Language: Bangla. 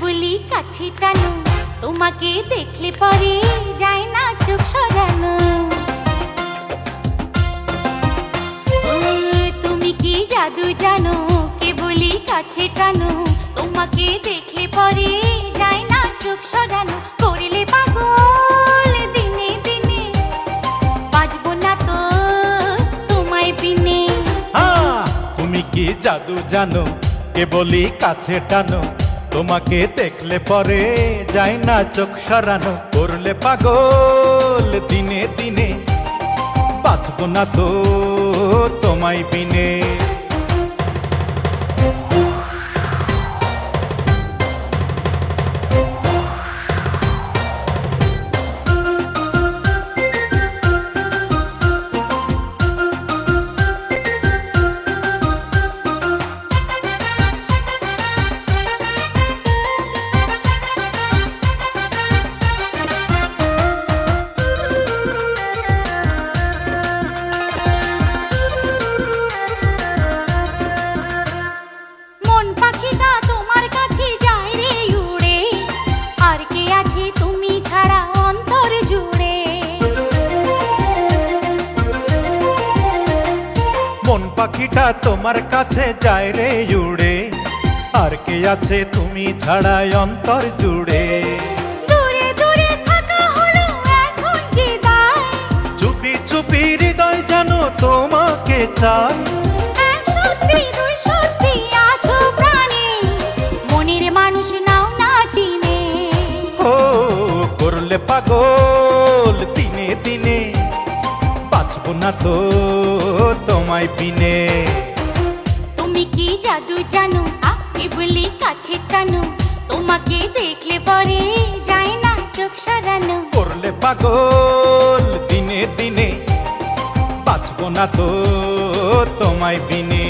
বলি কাছে টানো, তোমাকে দেখলে পরে যায় না চোখ সরানো। তুমি কি জাদু জানো, কে বলি কাছে টানো, তোমাকে দেখলে পরে যায় না চোখ সরানো। করলে পাগল দিনে দিনে, বাজবো না তো তোমায় বিনে। তুমি কি জাদু জানো, কে বলি কাছে টানো, তোমাকে দেখলে পরে যায় না চোখ সরানো। করলে পাগল দিনে দিনে, বাঁচবো না তো তোমায় বিনে। মন পাখিটা তোমার কাছে যায় রে উড়ে, আর কে আছে তুমি ছাড়া অন্তর জুড়ে। দূরে দূরে থাকা হলো এখন যে দায়, চুপি চুপি হৃদয় জানো তোমাকে চাই। এক সত্যি দুই সত্যি আছো প্রাণে, মনের মানুষ নাও না চিনে। ও করলে পাগল দিনে দিনে, বাঁচবো না তো তোমায় বিনে। তুমি কি জাদু জানো, কে বলি কাছে টানো, তোমাকে দেখলে পরে যায় না চোখ সরানো। করলে পাগল দিনে দিনে, বাঁচবো না তো তোমায় বিনে।